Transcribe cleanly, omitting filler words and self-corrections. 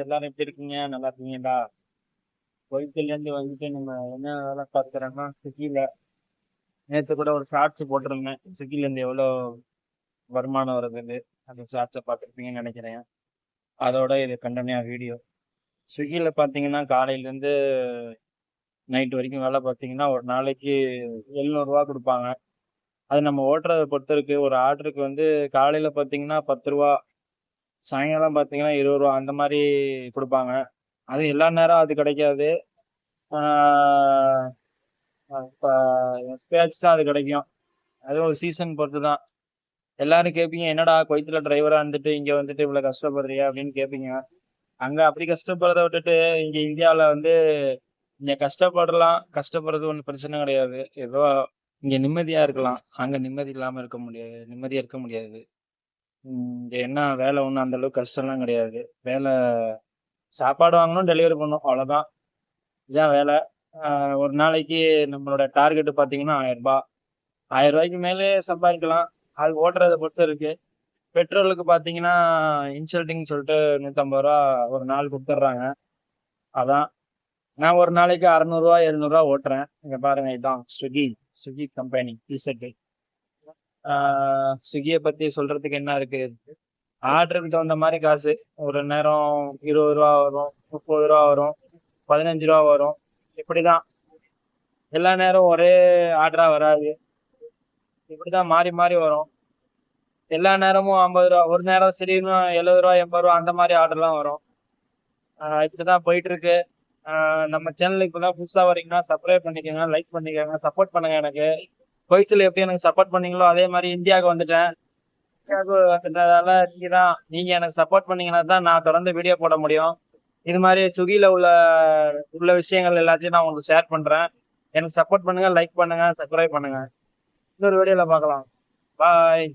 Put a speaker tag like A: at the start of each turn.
A: எல்லாரும் எப்படி இருக்கீங்க? நல்லா இருக்கீங்களா? கோயம்புத்தூர்லேருந்து வந்துட்டு நம்ம என்ன வேலை பார்க்குறோன்னா ஸ்விக்கியில் நேற்று கூட ஒரு ஷார்ட்ஸ் போட்டிருந்தேன். ஸ்விக்கிலேருந்து எவ்வளோ வருமானம் வருதுன்னு அந்த ஷார்ட்ஸை பார்த்துருப்பீங்கன்னு நினைக்கிறேன். அதோட இது கண்டனியாக வீடியோ. ஸ்விக்கியில் பார்த்தீங்கன்னா காலையிலேருந்து நைட் வரைக்கும் வேலை பார்த்தீங்கன்னா ஒரு நாளைக்கு 700 ரூபா கொடுப்பாங்க. அது நம்ம ஓட்டுறதை பொறுத்து இருக்கு. ஒரு ஆர்டருக்கு வந்து காலையில் பார்த்தீங்கன்னா 10 ரூபா, சாயங்காலம் பார்த்தீங்கன்னா 20 ரூபா அந்த மாதிரி கொடுப்பாங்க. அது எல்லா நேரம் அது கிடைக்காது. ஆஹ் இப்போ எப்பயாச்சும் தான் அது கிடைக்கும். அது ஒரு சீசன் பொறுத்து தான். எல்லாரும் கேட்பீங்க, என்னடா குவைத்துல டிரைவரா இருந்துட்டு இங்க வந்துட்டு இவ்வளவு கஷ்டப்படுறியா அப்படின்னு கேட்பீங்க. அங்க அப்படி கஷ்டப்படுறத விட்டுட்டு இங்க இந்தியாவில் வந்து இங்க கஷ்டப்படலாம். கஷ்டப்படுறது ஒன்றும் பிரச்சனை கிடையாது. ஏதோ இங்க நிம்மதியா இருக்கலாம். அங்க நிம்மதி இல்லாம இருக்க முடியாது, நிம்மதியா இருக்க முடியாது. இங்க என்ன வேலை ஒன்றும் அந்த அளவுக்கு கஷ்டம்லாம் கிடையாது. வேலை சாப்பாடு வாங்கணும், டெலிவரி பண்ணணும், அவ்வளவுதான். இதான் வேலை. ஒரு நாளைக்கு நம்மளோட டார்கெட் பார்த்தீங்கன்னா 1000 ரூபாய். 1000 ரூபாய்க்கு மேலே சம்பாதிக்கலாம். அது ஓட்டுறதை பொறுத்து இருக்கு. பெட்ரோலுக்கு பார்த்தீங்கன்னா இன்சல்ட்டிங் சொல்லிட்டு 150 ரூபா ஒரு நாள் கொடுத்துட்றாங்க. அதான் நான் ஒரு நாளைக்கு 600 ரூபா 700 ரூபா ஓட்டுறேன். இங்க பாருங்க, இதான் ஸ்விக்கி. Swiggy company T shirt. ஸ்விக்கியை பத்தி சொல்றதுக்கு என்ன இருக்கு? ஆர்டருக்கு தகுந்த மாதிரி காசு. ஒரு நேரம் 20 ரூபா வரும், 30 ரூபா வரும், 15 ரூபா வரும். இப்படிதான். எல்லா நேரம் ஒரே ஆர்டரா வராது. இப்படிதான் மாறி மாறி வரும். எல்லா நேரமும் 50 ரூபா, ஒரு நேரம் திடீர்னு 70 ரூபா 80 ரூபா அந்த மாதிரி ஆர்டர்லாம் வரும். இப்படிதான் போயிட்டு இருக்கு. நம்ம சேனலுக்கு இப்பதான் புதுசா வரீங்கன்னா சப்ஸ்கிரைப் பண்ணிக்கோங்க, லைக் பண்ணிக்கோங்க, சப்போர்ட் பண்ணுங்க. எனக்கு குவைத்தில் எப்படி எனக்கு சப்போர்ட் பண்ணீங்களோ அதே மாதிரி இந்தியாவுக்கு வந்துட்டேன். இந்தியாவுக்கு வந்துட்டதால நீங்க எனக்கு சப்போர்ட் பண்ணீங்கன்னா தான் நான் தொடர்ந்து வீடியோ போட முடியும். இது மாதிரி ஸ்விக்கியில உள்ள உள்ள விஷயங்கள் எல்லாத்தையும் நான் உங்களுக்கு ஷேர் பண்றேன். எனக்கு சப்போர்ட் பண்ணுங்க, லைக் பண்ணுங்க, சப்ஸ்கிரைப் பண்ணுங்க. இன்னொரு வீடியோல பார்க்கலாம். பாய்.